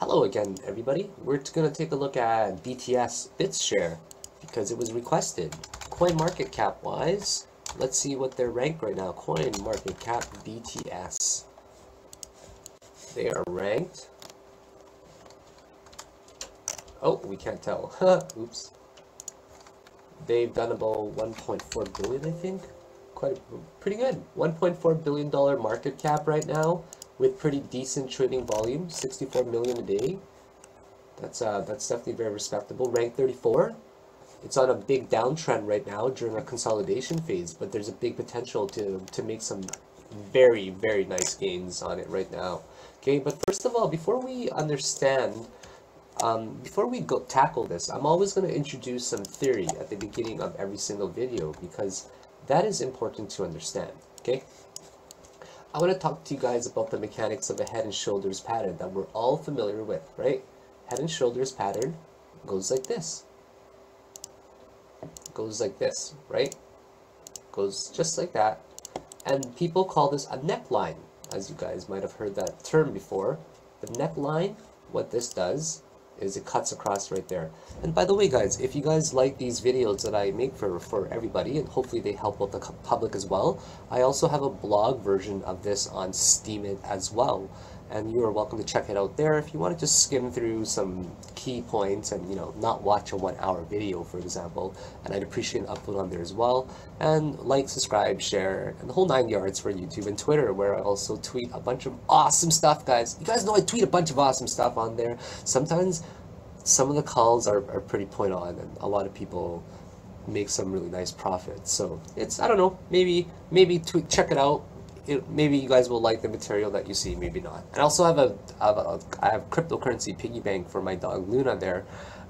Hello again, everybody. We're going to take a look at BTS Bitshares because it was requested. Coin market cap wise, let's see what they're ranked right now. Coin market cap BTS. They are ranked. Oh, we can't tell. Oops. They've done about 1.4 billion, I think. Pretty good. $1.4 billion market cap right now, with pretty decent trading volume, 64 million a day. That's definitely very respectable. Rank 34. It's on a big downtrend right now during a consolidation phase, but there's a big potential to make some very, very nice gains on it right now. Okay, but first of all, before we understand, before we go tackle this, I'm always going to introduce some theory at the beginning of every single video because that is important to understand. Okay, I want to talk to you guys about the mechanics of a head and shoulders pattern that we're all familiar with, right? Head and shoulders pattern goes like this. Goes like this, right? Goes just like that. And people call this a neckline, as you guys might have heard that term before. The neckline, what this does is it cuts across right there. And by the way, guys, if you guys like these videos that I make for everybody, and hopefully they help out the public as well, I also have a blog version of this on Steemit as well. And you are welcome to check it out there if you want to just skim through some key points and, you know, not watch a 1 hour video, for example. And I'd appreciate an upload on there as well. And like, subscribe, share, and the whole 9 yards for YouTube and Twitter, where I also tweet a bunch of awesome stuff, guys. You guys know I tweet a bunch of awesome stuff on there. Sometimes some of the calls are pretty point on, and a lot of people make some really nice profits. So it's, I don't know, maybe check it out. Maybe you guys will like the material that you see, maybe not. And I also have I have cryptocurrency piggy bank for my dog Luna there.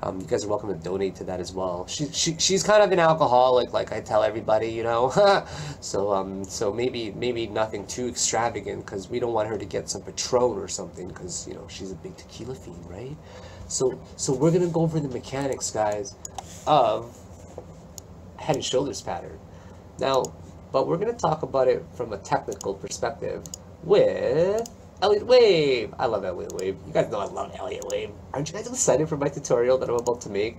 You guys are welcome to donate to that as well. She's kind of an alcoholic, like I tell everybody, you know. So maybe nothing too extravagant, because we don't want her to get some Patron or something, because, you know, she's a big tequila fiend, right? So we're gonna go over the mechanics, guys, of head and shoulders pattern now. But we're going to talk about it from a technical perspective with Elliott Wave. I love Elliott Wave. You guys know I love Elliott Wave. Aren't you guys excited for my tutorial that I'm about to make?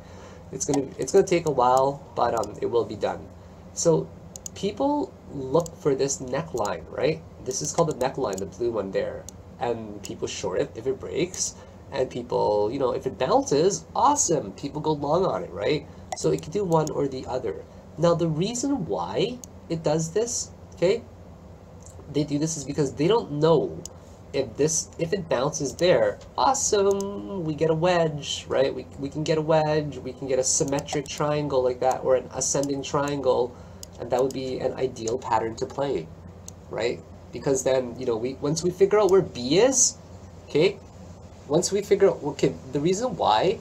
It's gonna take a while, but it will be done. So people look for this neckline, right? This is called the neckline, the blue one there. And people short it if it breaks. And people, you know, if it bounces, awesome. People go long on it, right? So it can do one or the other. Now the reason why it does this, okay, they do this is because they don't know if it bounces there, awesome, we get a wedge, right? We can get a wedge, we can get a symmetric triangle like that, or an ascending triangle, and that would be an ideal pattern to play, right? Because then, you know, once we figure out where B is, okay, once we figure out, okay, the reason why,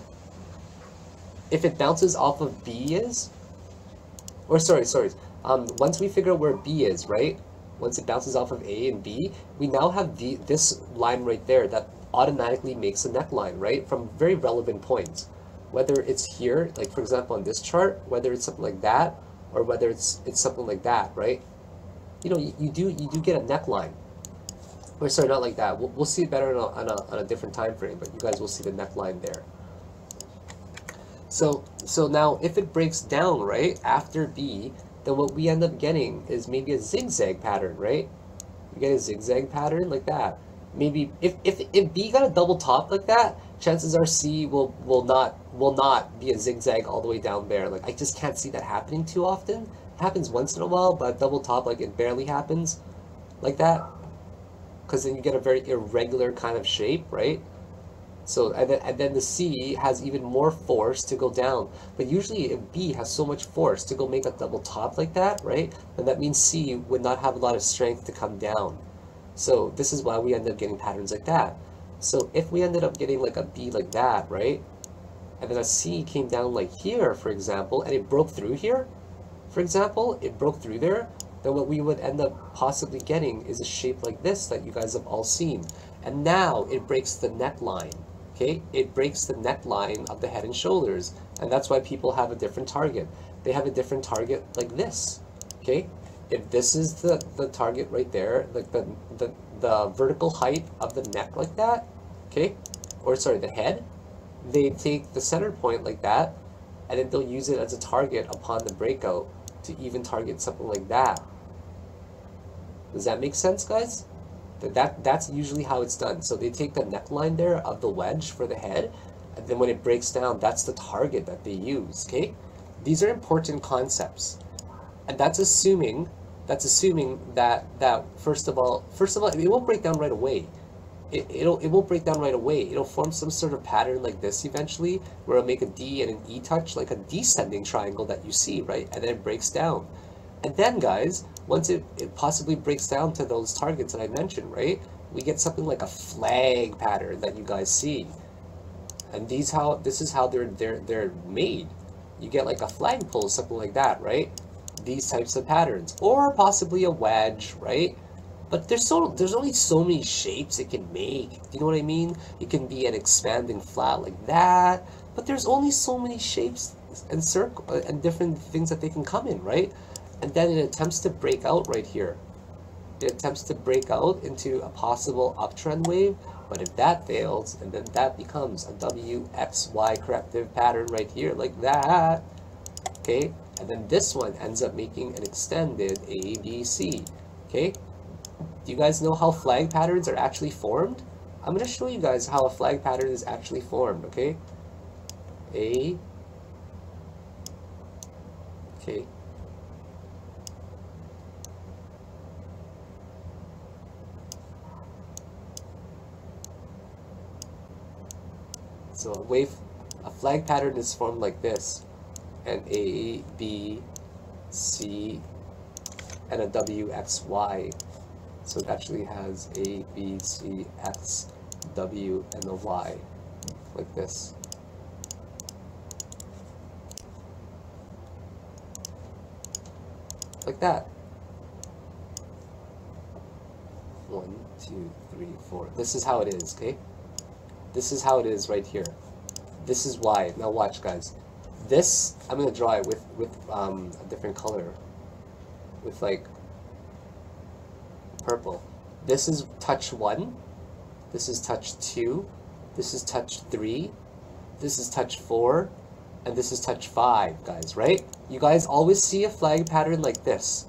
if it bounces off of B is, or sorry, once we figure out where B is, right? Once it bounces off of A and B, we now have this line right there that automatically makes a neckline, right? From very relevant points. Whether it's here, like for example on this chart, whether it's something like that, or whether it's something like that, right? You know, you do get a neckline. Or sorry, not like that. We'll see it better on a different time frame, but you guys will see the neckline there. So now if it breaks down, right, after B, then what we end up getting is maybe a zigzag pattern, right? We get a zigzag pattern like that. Maybe if B got a double top like that, chances are C will not be a zigzag all the way down there. Like, I just can't see that happening too often. It happens once in a while, but double top, like, it barely happens like that, because then you get a very irregular kind of shape, right? So, and then the C has even more force to go down. But usually if B has so much force to go make a double top like that, right, then that means C would not have a lot of strength to come down. So this is why we end up getting patterns like that. So if we ended up getting like a B like that, right, and then a C came down like here, for example, and it broke through here, for example, it broke through there, then what we would end up possibly getting is a shape like this that you guys have all seen. And now it breaks the neckline. Okay, it breaks the neckline of the head and shoulders, and that's why people have a different target. They have a different target like this. Okay, if this is the target right there, like the vertical height of the neck like that, okay, or sorry, the head, they take the center point like that, and then they'll use it as a target upon the breakout to even target something like that. Does that make sense, guys? That's usually how it's done. So they take the neckline there of the wedge for the head, and then when it breaks down, that's the target that they use, okay? These are important concepts. And that's assuming that first of all, it won't break down right away. It won't break down right away. It'll form some sort of pattern like this eventually, where it'll make a D and an E touch, like a descending triangle that you see, right? And then it breaks down. And then, guys, once it possibly breaks down to those targets that I mentioned, right? We get something like a flag pattern that you guys see. And this is how they're made. You get like a flagpole, something like that, right? These types of patterns, or possibly a wedge, right? But there's only so many shapes it can make. Do you know what I mean? It can be an expanding flat like that, but there's only so many shapes and circle and different things that they can come in, right? And then it attempts to break out right here. It attempts to break out into a possible uptrend wave, but if that fails, and then that becomes a WXY corrective pattern right here, like that, okay? And then this one ends up making an extended ABC, okay? Do you guys know how flag patterns are actually formed? I'm going to show you guys how a flag pattern is actually formed, okay? Okay. So a flag pattern is formed like this, and A, B, C, and a W, X, Y. So it actually has A, B, C, X, W, and a Y, like this. Like that. 1, 2, 3, 4. This is how it is, okay? This is how it is right here. This is why. Now watch, guys. This, I'm going to draw it with a different color. With like purple. This is touch 1. This is touch 2. This is touch 3. This is touch 4. And this is touch 5, guys, right? You guys always see a flag pattern like this.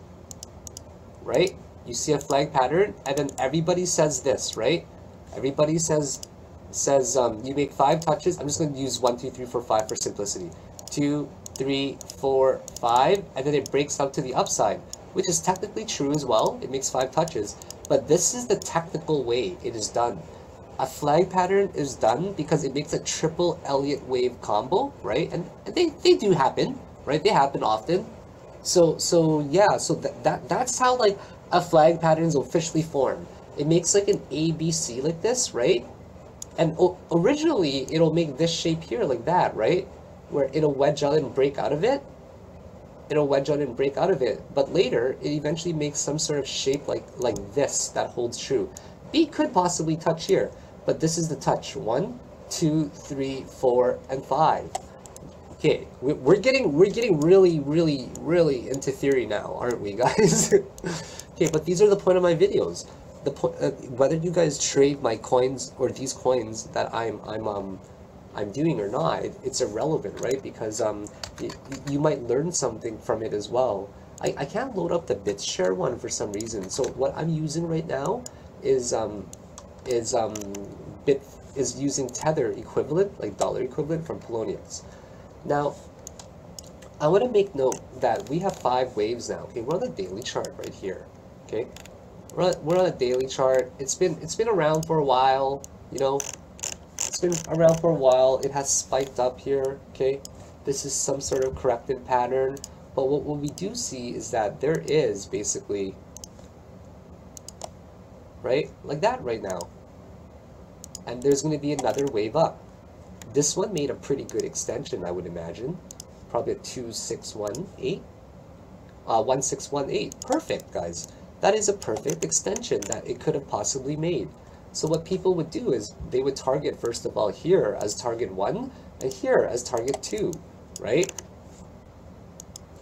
Right? You see a flag pattern, and then everybody says this, right? Everybody says you make 5 touches. I'm just going to use 1, 2, 3, 4, 5 for simplicity. 2, 3, 4, 5, and then it breaks out to the upside, which is technically true as well. It makes 5 touches, but this is the technical way it is done. A flag pattern is done because it makes a triple Elliott wave combo, right? And they do happen, right? They happen often. So yeah, so that's how like a flag pattern is officially formed. It makes like an ABC like this, right? And originally it'll make this shape here like that, right? Where it'll wedge out and break out of it. It'll wedge out and break out of it. But later it eventually makes some sort of shape like this that holds true. B could possibly touch here, but this is the touch. 1, 2, 3, 4, and 5. Okay, we're getting really into theory now, aren't we, guys? Okay, but these are the point of my videos. The point, whether you guys trade my coins or these coins that I'm doing or not, it's irrelevant, right? Because you might learn something from it as well. I can't load up the Bitshares one for some reason. So what I'm using right now is using Tether equivalent, like dollar equivalent from Poloniex. Now, I want to make note that we have 5 waves now. Okay, we're on the daily chart right here. Okay, we're on a daily chart. It's been around for a while. You know, it's been around for a while. It has spiked up here. Okay, this is some sort of corrective pattern. But what we do see is that there is basically, right, like that right now. And there's going to be another wave up. This one made a pretty good extension, I would imagine. Probably a 2618. 1618. Perfect, guys. That is a perfect extension that it could have possibly made. So what people would do is they would target, first of all, here as target 1 and here as target 2, right?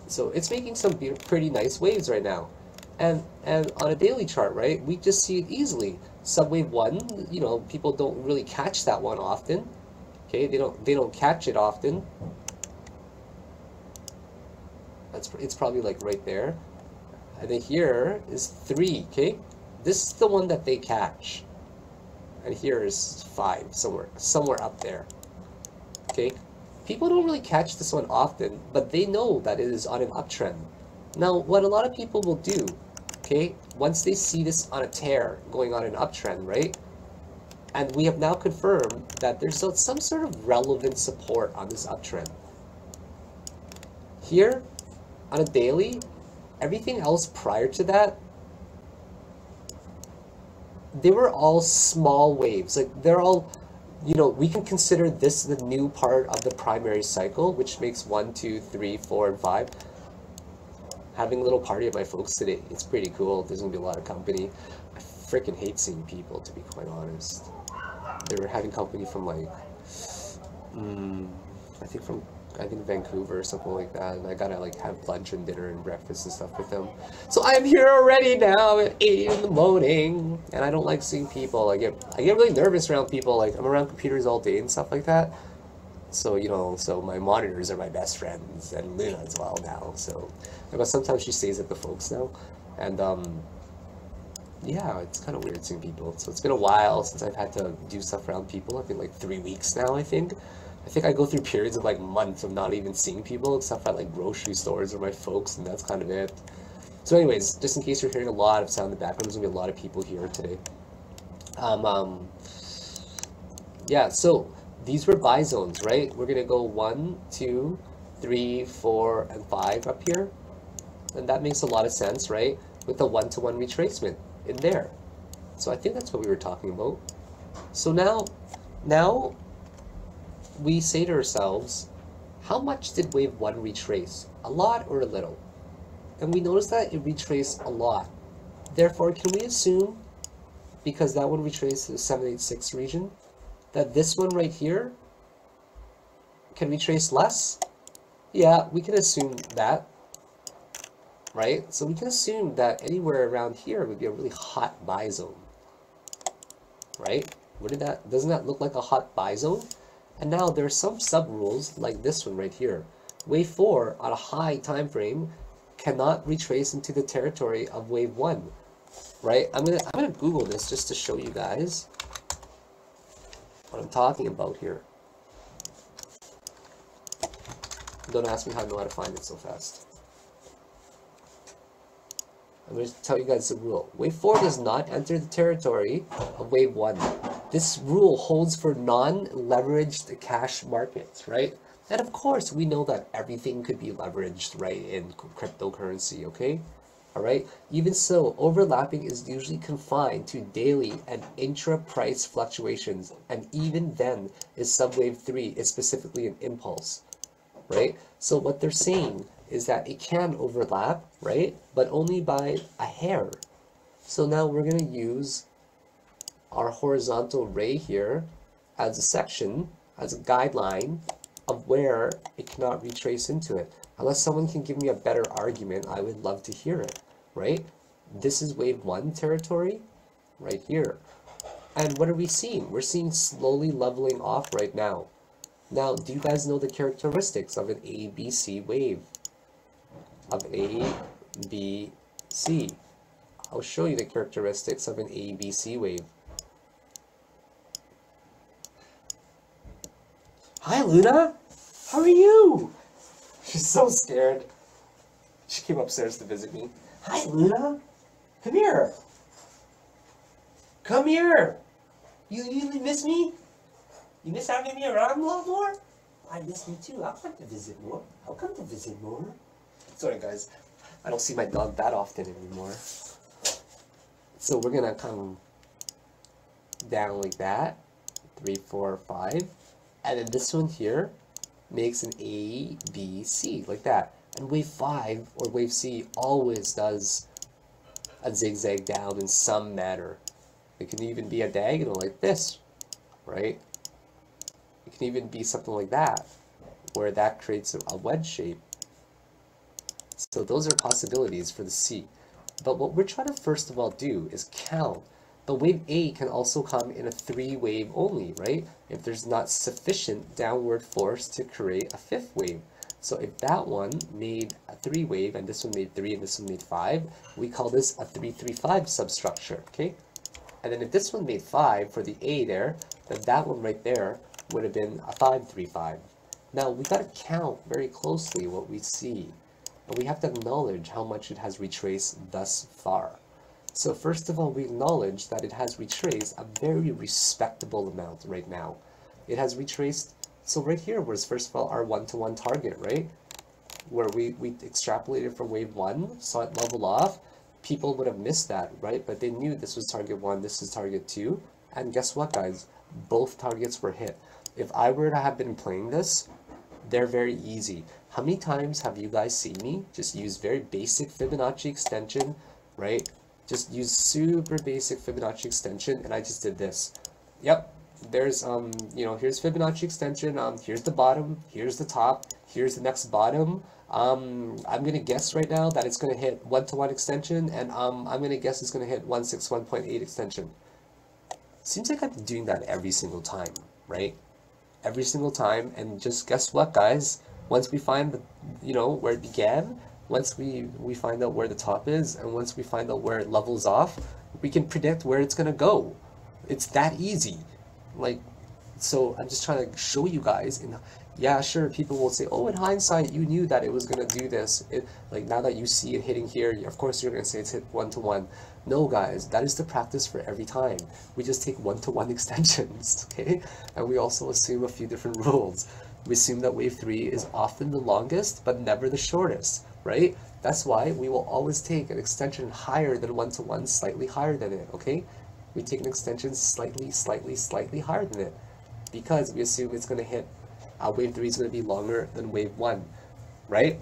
So it's making some pretty nice waves right now. And on a daily chart, right, we just see it easily. Subwave 1, you know, people don't really catch that one often. Okay, they don't catch it often. It's probably like right there. And then here is 3, okay? This is the one that they catch. And here is 5, somewhere up there. Okay? People don't really catch this one often, but they know that it is on an uptrend. Now, what a lot of people will do, okay, once they see this on a tear going on an uptrend, right? And we have now confirmed that there's some sort of relevant support on this uptrend. Here, on a daily, everything else prior to that, they were all small waves. Like, they're all, you know, we can consider this the new part of the primary cycle, which makes 1, 2, 3, 4, and 5. Having a little party at my folks today. It's pretty cool. There's gonna be a lot of company. I freaking hate seeing people, to be quite honest. They were having company from like, I think Vancouver or something like that, and I gotta like have lunch and dinner and breakfast and stuff with them. So I'm here already now at 8 in the morning, and I don't like seeing people. I get really nervous around people. Like, I'm around computers all day and stuff like that. So, you know, so my monitors are my best friends, and Luna as well now. So, but sometimes she stays at the folks now, and yeah, it's kind of weird seeing people. So it's been a while since I've had to do stuff around people. I've been like 3 weeks now, I think. I think I go through periods of like months of not even seeing people except for like grocery stores or my folks, and that's kind of it. So anyways, just in case you're hearing a lot of sound in the background, there's gonna be a lot of people here today. Yeah, so these were buy zones, right? We're gonna go 1, 2, 3, 4, and 5 up here. And that makes a lot of sense, right? With the 1-to-1 retracement in there. So I think that's what we were talking about. So now we say to ourselves, how much did wave 1 retrace? A lot or a little? And we notice that it retraced a lot. Therefore, can we assume, because that one retraced to the 786 region, that this one right here can retrace less? Yeah, we can assume that, right? So we can assume that anywhere around here would be a really hot buy zone, right? Doesn't that look like a hot buy zone? And now there are some sub rules like this one right here. Wave 4 on a high time frame cannot retrace into the territory of wave 1, right? I'm gonna Google this just to show you guys what I'm talking about here. Don't ask me how I know how to find it so fast. I'm going to tell you guys the rule. Wave 4 does not enter the territory of wave 1. This rule holds for non-leveraged cash markets, right? And of course, we know that everything could be leveraged, right, in cryptocurrency, okay? All right? Even so, overlapping is usually confined to daily and intra-price fluctuations, and even then, is subwave 3 is specifically an impulse, right? So what they're saying is that it can overlap, right? But only by a hair. So now we're going to use our horizontal ray here as a section, as a guideline of where it cannot retrace into it. Unless someone can give me a better argument, I would love to hear it, right? This is wave 1 territory right here. And what are we seeing? We're seeing slowly leveling off right now. Now, do you guys know the characteristics of an ABC wave? Of ABC. I'll show you the characteristics of an ABC wave. Hi, Luna. How are you? She's so scared. She came upstairs to visit me. Hi, Luna. Come here. Come here. You miss me? You miss having me around a lot more? I miss you too. I'll come to visit more. I'll come to visit more. Sorry, guys. I don't see my dog that often anymore. So we're going to come down like that. 3, 4, 5. And then this one here makes an A, B, C, like that. And wave 5, or wave C, always does a zigzag down in some manner. It can even be a diagonal like this, right? It can even be something like that, where that creates a wedge shape. So those are possibilities for the C. But what we're trying to first of all do is count But wave A can also come in a 3-wave only, right? If there's not sufficient downward force to create a 5th wave. So if that one made a 3-wave, and this one made 3, and this one made 5, we call this a 3-3-5 substructure, okay? And then if this one made 5 for the A there, then that one right there would have been a 5-3-5. Now, we got to count very closely what we see, and we have to acknowledge how much it has retraced thus far. So first of all, we acknowledge that it has retraced a very respectable amount right now. It has retraced, so right here was first of all our 1-to-1 target, right? Where we extrapolated from wave 1, saw it level off. People would have missed that, right? But they knew this was target 1, this is target 2. And guess what, guys? Both targets were hit. If I were to have been playing this, they're very easy. How many times have you guys seen me just use very basic Fibonacci extension, right? Just use super basic Fibonacci extension, and I just did this. Yep, there's, here's Fibonacci extension, here's the bottom, here's the top, here's the next bottom. I'm going to guess right now that it's going to hit 1-to-1 extension, and I'm going to guess it's going to hit 161.8 extension. Seems like I'm doing that every single time, right? Every single time, and just guess what, guys? Once we find the, where it began, once we find out where the top is, and once we find out where it levels off, we can predict where it's going to go. It's that easy. Like, so I'm just trying to show you guys. Yeah, sure, people will say, oh, in hindsight, you knew that it was going to do this. Like, now that you see it hitting here, of course you're going to say it's hit 1-to-1. No, guys, that is the practice for every time. We just take 1-to-1 extensions, okay? And we also assume a few different rules. We assume that wave 3 is often the longest, but never the shortest, right? That's why we will always take an extension higher than 1-to-1, slightly higher than it, okay? We take an extension slightly higher than it, because we assume it's going to hit, wave 3 is going to be longer than wave 1, right?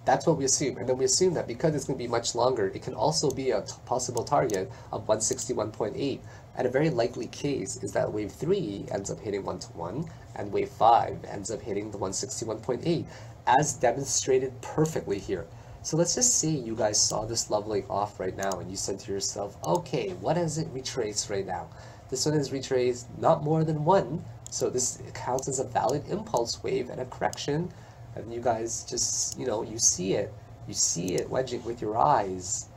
That's what we assume. And then we assume that because it's going to be much longer, it can also be a possible target of 161.8. And a very likely case is that wave 3 ends up hitting 1-to-1, and wave 5 ends up hitting the 161.8, as demonstrated perfectly here. So let's just say you guys saw this leveling off right now, and you said to yourself, okay, what has it retraced right now? This one has retraced not more than 1, so this counts as a valid impulse wave and a correction. And you guys just, you see it wedging with your eyes.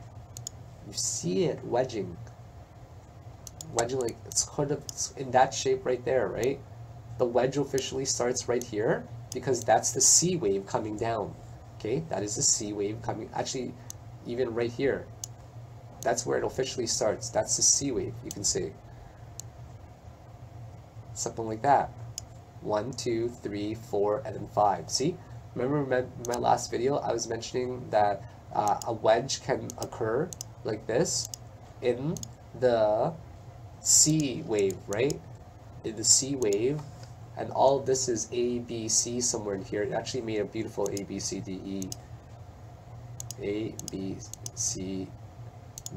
You see it wedging like it's kind of in that shape right there, right? The wedge officially starts right here because that's the C wave coming down. Okay, that is the C wave coming, actually even right here. That's where it officially starts. That's the C wave, you can see. Something like that. 1, 2, 3, 4, and then 5. See? Remember my last video, I was mentioning that a wedge can occur like this in the C wave, right? In the C wave, and all of this is A, B, C somewhere in here. It actually made a beautiful A, B, C, D, E. A, B, C,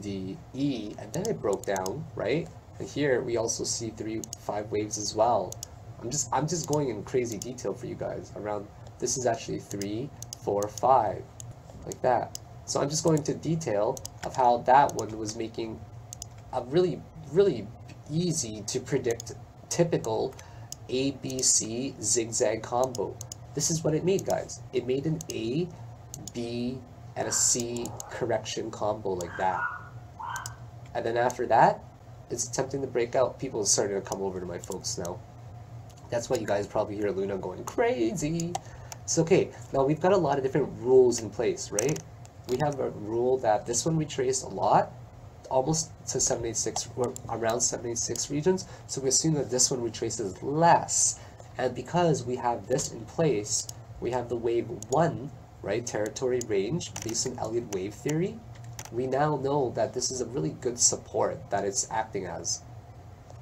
D, E, and then it broke down, right? And here we also see 3, 5 waves as well. I'm just going in crazy detail for you guys around. This is actually 3, 4, 5, like that. So I'm just going into detail of how that one was making a really easy to predict typical ABC zigzag combo. This is what it made, guys. It made an A, B, and a C correction combo like that. And then after that, it's attempting to break out. People are starting to come over to my folks now. That's why you guys probably hear Luna going crazy. It's okay. Now we've got a lot of different rules in place, right? We have a rule that this one retraced a lot, almost to 786, or around 786 regions. So we assume that this one retraces less. And because we have this in place, we have the wave 1, right, territory range based on Elliott wave theory. We now know that this is a really good support that it's acting as.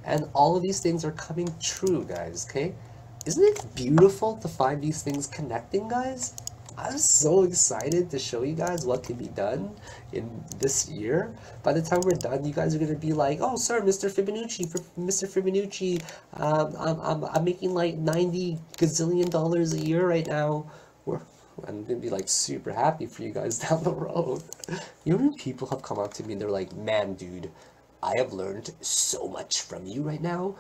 And all of these things are coming true, guys, okay? Isn't it beautiful to find these things connecting, guys? I'm so excited to show you guys what can be done in this year. By the time we're done, you guys are going to be like, oh, sir, Mr. Fibonacci, I'm making like $90 gazillion a year right now. I'm going to be like super happy for you guys down the road. You know, people have come up to me and they're like, man, dude, I have learned so much from you right now.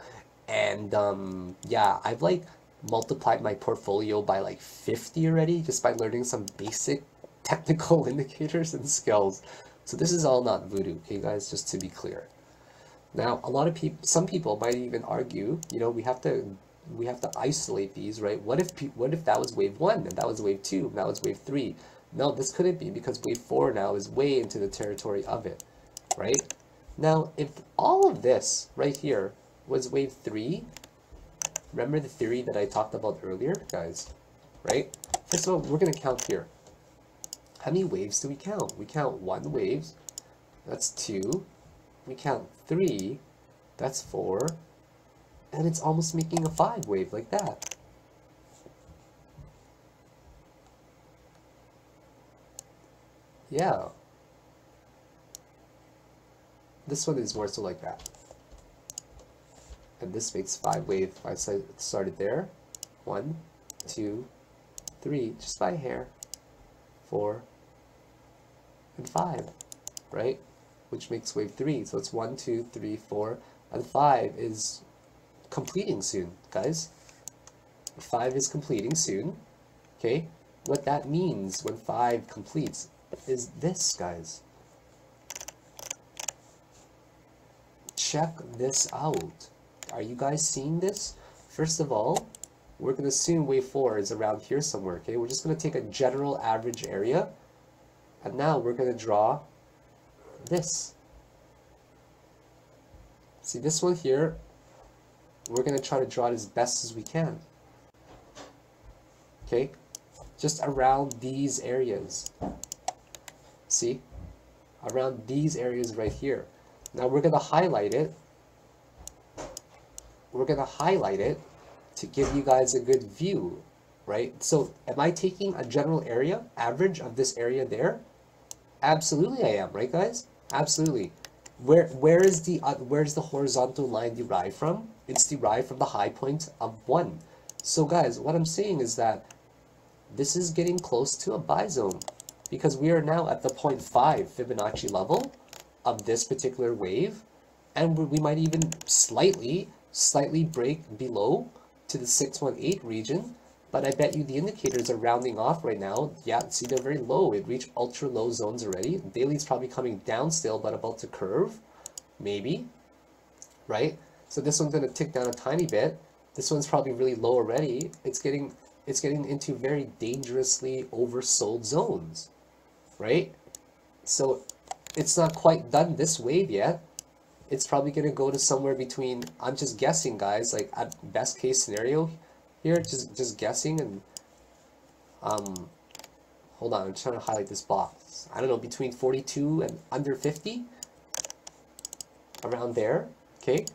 And yeah, I've like multiplied my portfolio by like 50 already just by learning some basic technical indicators and skills. So this is all not voodoo, okay guys, just to be clear. Now, a lot of people, some people might even argue, you know, we have to isolate these, right? What if that was wave 1 and that was wave 2 and that was wave 3? No, this couldn't be because wave 4 now is way into the territory of it, right? Now, if all of this right here was wave 3, remember the theory that I talked about earlier, guys, right? First of all, we're going to count here. How many waves do we count? We count 1 wave, that's 2. We count 3, that's 4. And it's almost making a 5 wave like that. Yeah. This one is more so like that. And this makes 5 wave. I started there. 1, 2, 3, just by a hair. 4, and 5, right? Which makes wave 3. So it's 1, 2, 3, 4, and 5 is completing soon, guys. 5 is completing soon. Okay? What that means when 5 completes is this, guys. Check this out. Are you guys seeing this? First of all, we're going to assume wave 4 is around here somewhere, okay? We're just going to take a general average area, and now we're going to draw this. See this one here? We're going to try to draw it as best as we can. Okay? Just around these areas. See? Around these areas right here. Now we're going to highlight it. We're going to highlight it to give you guys a good view, right? So am I taking a general area, average of this area there? Absolutely I am, right guys? Absolutely. Where's the horizontal line derived from? It's derived from the high point of 1. So guys, what I'm saying is that this is getting close to a buy zone because we are now at the 0.5 Fibonacci level of this particular wave, and we might even slightly break below to the 618 region, but I bet you the indicators are rounding off right now. Yeah, see, they're very low. It reached ultra low zones already. Daily's probably coming down still, but about to curve, maybe, right? So this one's going to tick down a tiny bit. This one's probably really low already. It's getting into very dangerously oversold zones, right? So it's not quite done this wave yet. It's probably going to go to somewhere between, I'm just guessing guys, like at best case scenario here, just guessing, and hold on, I'm trying to highlight this box. I don't know, between 42 and under 50, around there. Okay,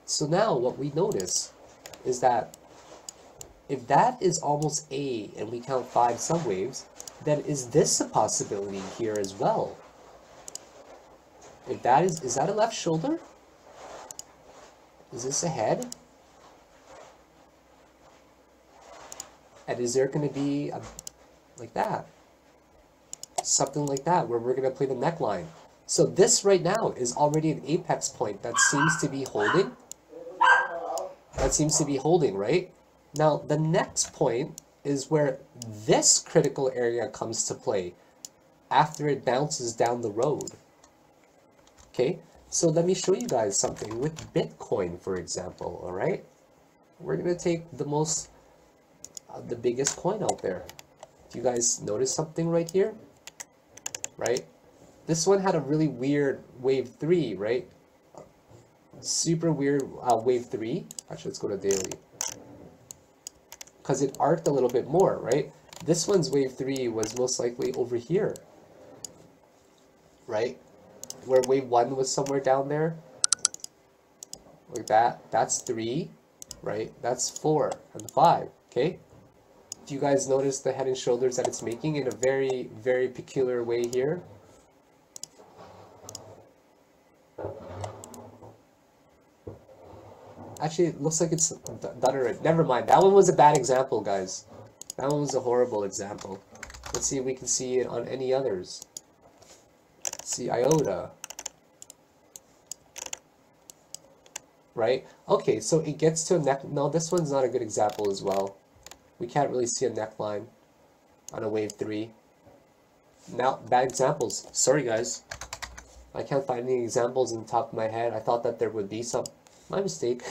so now what we notice is that if that is almost A and we count 5 subwaves, then is this a possibility here as well? If that is that a left shoulder? Is this a head? And is there going to be a, like that? Something like that, where we're going to play the neckline. So this right now is already an apex point that seems to be holding. That seems to be holding, right? Now, the next point is where this critical area comes to play after it bounces down the road. Okay, so let me show you guys something with Bitcoin, for example, all right? We're going to take the biggest coin out there. Do you guys notice something right here? Right? This one had a really weird wave 3, right? Super weird wave 3. Actually, let's go to daily. Because it arced a little bit more, right? This one's wave 3 was most likely over here, right? Where wave 1 was somewhere down there, like that. That's 3, right? That's 4 and 5, okay? Do you guys notice the head and shoulders that it's making in a very, very peculiar way here? Actually, it looks like it's done already. Never mind. That one was a bad example, guys. That one was a horrible example. Let's see if we can see it on any others. See iota. right? Okay, so it gets to a neck. No, this one's not a good example as well. We can't really see a neckline on a wave 3. Now, bad examples. Sorry, guys. I can't find any examples in the top of my head. I thought that there would be some. My mistake.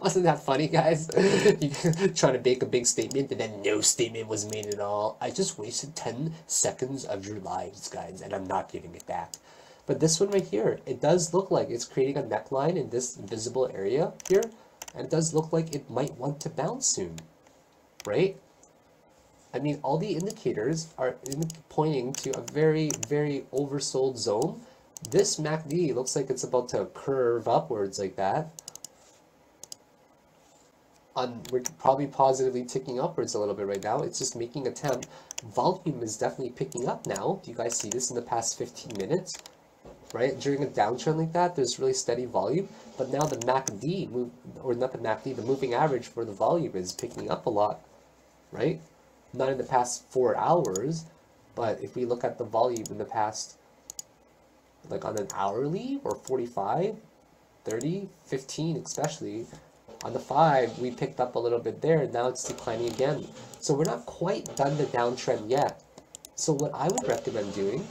Wasn't that funny, guys? You trying to make a big statement and then no statement was made at all. I just wasted 10 seconds of your lives, guys, and I'm not giving it back. But this one right here, it does look like it's creating a neckline in this visible area here, and it does look like it might want to bounce soon, right? I mean, all the indicators are pointing to a very, very oversold zone. This MACD looks like it's about to curve upwards like that. We're probably positively ticking upwards a little bit right now. It's just making a attempt. Volume is definitely picking up now. Do you guys see this in the past 15 minutes? Right? During a downtrend like that, there's really steady volume. But now the MACD, or not the MACD, the moving average for the volume is picking up a lot. Right? Not in the past 4 hours, but if we look at the volume in the past, like on an hourly or 45, 30, 15 especially, on the 5, we picked up a little bit there. Now it's declining again. So we're not quite done the downtrend yet. So what I would recommend doing,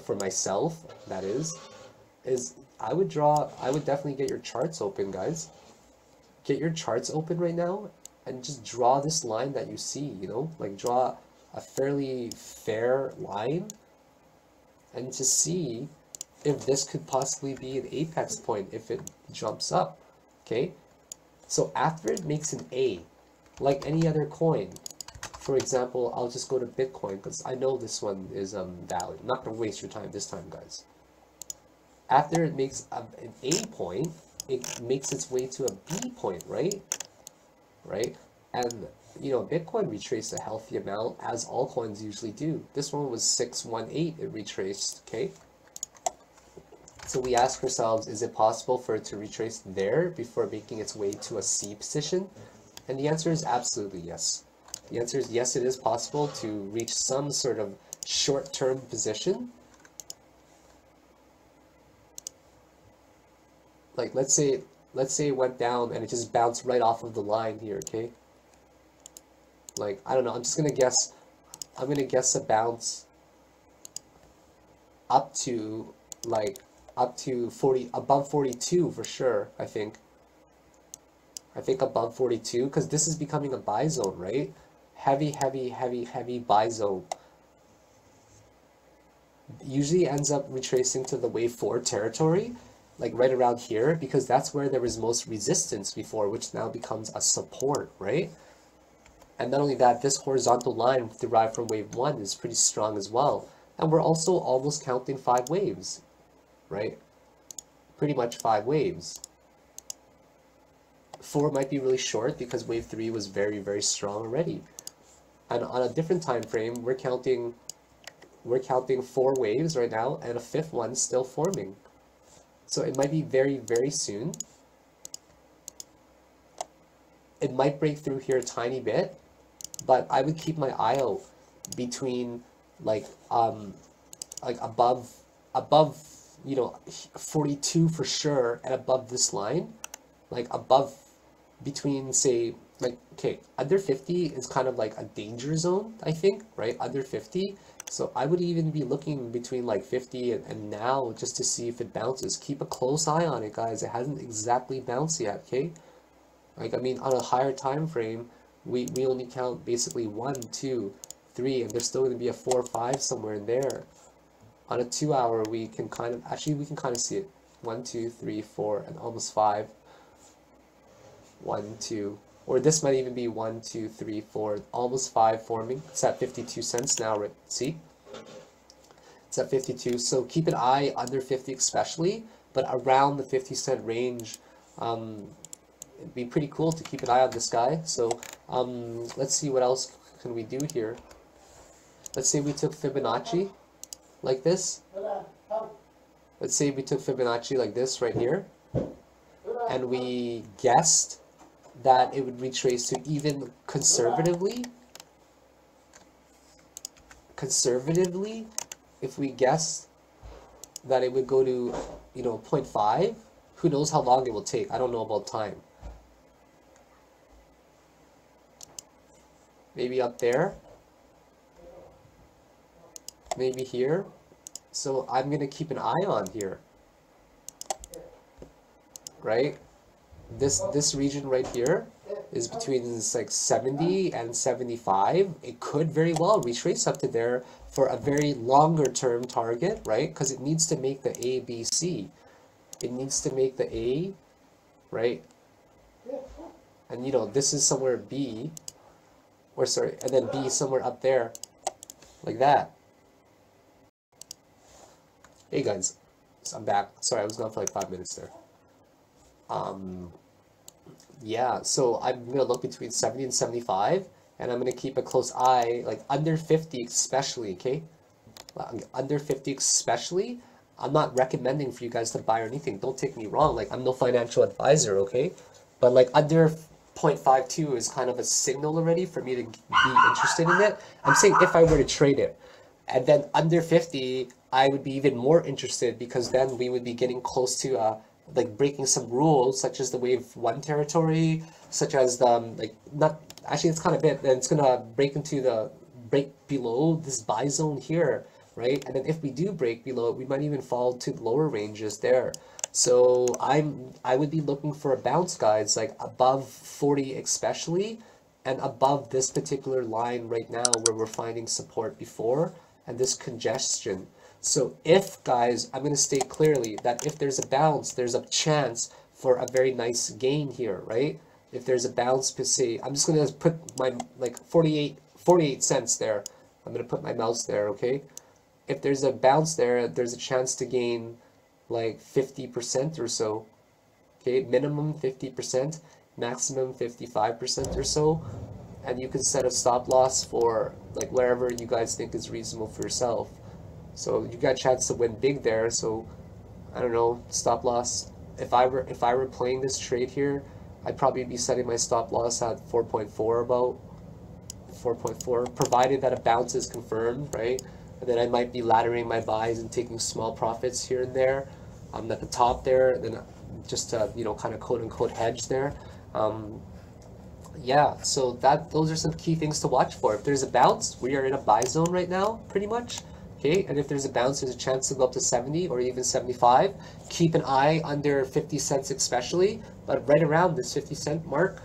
for myself, that is I would definitely get your charts open, guys. Get your charts open right now and just draw this line that you see, you know? Like draw a fairly fair line and to see if this could possibly be an apex point if it jumps up, okay? So after it makes an A, like any other coin, for example, I'll just go to Bitcoin because I know this one is valid. I'm not going to waste your time this time, guys. After it makes an A point, it makes its way to a B point, right? Right? And, you know, Bitcoin retraced a healthy amount, as all coins usually do. This one was 618, it retraced, okay? So we ask ourselves, is it possible for it to retrace there before making its way to a C position? And the answer is absolutely yes. The answer is yes, it is possible to reach some sort of short-term position. Like let's say it went down and it just bounced right off of the line here, okay? Like, I don't know, I'm gonna guess a bounce up to like up to 40, above 42 for sure. I think above 42, because this is becoming a buy zone, right? Heavy buy zone. Usually ends up retracing to the wave 4 territory, like right around here, because that's where there was most resistance before, which now becomes a support, right? And not only that, this horizontal line derived from wave 1 is pretty strong as well. And we're also almost counting 5 waves, right? Pretty much 5 waves. 4 might be really short because wave 3 was very, very strong already. And on a different time frame, we're counting 4 waves right now, and a 5th one still forming. So it might be very, very soon. It might break through here a tiny bit, but I would keep my eye out between like above, you know, 42 for sure, and above this line, like above, between, say, like, okay, under 50 is kind of like a danger zone, I think, right? Under 50. So I would even be looking between like 50 and now, just to see if it bounces. Keep a close eye on it, guys. It hasn't exactly bounced yet, okay? Like, I mean, on a higher time frame, we only count basically 1, 2, 3, and there's still going to be a 4 or 5 somewhere in there. On a 2 hour, we can kind of see it. 1, 2, 3, 4, and almost 5. 1, 2, or this might even be 1, 2, 3, 4, almost 5 forming. It's at 52 cents now, right? See? It's at 52. So keep an eye under 50 especially, but around the 50-cent range, it'd be pretty cool to keep an eye on this guy. So let's see what else can we do here. Let's say we took Fibonacci like this. Let's say we took Fibonacci like this right here, and we guessed that it would retrace to, even conservatively, if we guess that it would go to, you know, 0.5, Who knows how long it will take? I don't know about time. Maybe up there. Maybe here. So I'm going to keep an eye on here. Right? This region right here is between this like 70 and 75. It could very well retrace up to there for a very longer term target, right? Because it needs to make the ABC. It needs to make the A, right? And you know, this is somewhere B, or sorry, and then B somewhere up there, like that. Hey guys, so I'm back. Sorry, I was gone for like 5 minutes there. Yeah, so I'm gonna look between 70 and 75, and I'm gonna keep a close eye, like under 50 especially, okay? Under 50 especially. I'm not recommending for you guys to buy or anything. Don't take me wrong, like I'm no financial advisor, okay? But like under 0.52 is kind of a signal already for me to be interested in it. I'm saying if I were to trade it. And then under 50, I would be even more interested, because then we would be getting close to like breaking some rules, such as the wave 1 territory, such as the like not actually it's kind of it, and it's gonna break below this buy zone here, right? And then if we do break below it, we might even fall to lower ranges there. So I would be looking for a bounce, guys, like above 40 especially, and above this particular line right now where we're finding support before, and this congestion. So if, guys, I'm going to state clearly that if there's a bounce, there's a chance for a very nice gain here, right? If there's a bounce per se, I'm just going to put my like 48 cents there. I'm going to put my mouse there, okay? If there's a bounce there, there's a chance to gain like 50% or so, okay? Minimum 50%, maximum 55% or so. And you can set a stop loss for like wherever you guys think is reasonable for yourself. So you got a chance to win big there. So I don't know, stop loss. If I were playing this trade here, I'd probably be setting my stop loss at 4.4, about 4.4, provided that a bounce is confirmed, right? And then I might be laddering my buys and taking small profits here and there. At the top there, then just to, you know, kind of quote unquote hedge there. Yeah, so those are some key things to watch for. If there's a bounce, we are in a buy zone right now, pretty much. Okay, and if there's a bounce, there's a chance to go up to 70 or even 75. Keep an eye under 50 cents especially, but right around this 50-cent mark.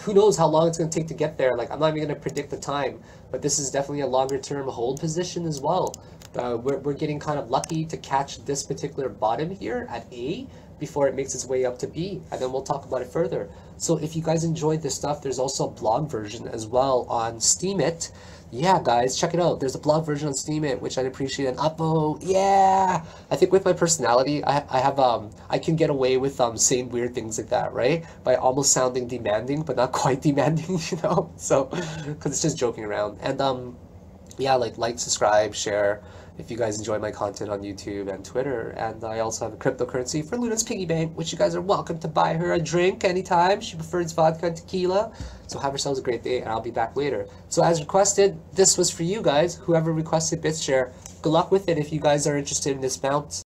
Who knows how long it's going to take to get there? Like, I'm not even going to predict the time, but this is definitely a longer term hold position as well. We're getting kind of lucky to catch this particular bottom here at A before it makes its way up to B, and then we'll talk about it further. So if you guys enjoyed this stuff, there's also a blog version as well on Steemit. Yeah, guys, check it out. There's a blog version on Steemit, which I'd appreciate an upvote. Yeah, I think with my personality, I can get away with saying weird things like that, right? By almost sounding demanding, but not quite demanding, you know. So, because it's just joking around. And yeah, like, subscribe, share, if you guys enjoy my content on YouTube and Twitter. And I also have a cryptocurrency for Luna's Piggy Bank, which you guys are welcome to buy her a drink anytime. She prefers vodka and tequila. So have yourselves a great day, and I'll be back later. So as requested, this was for you guys. Whoever requested Bitshares, good luck with it if you guys are interested in this bounce.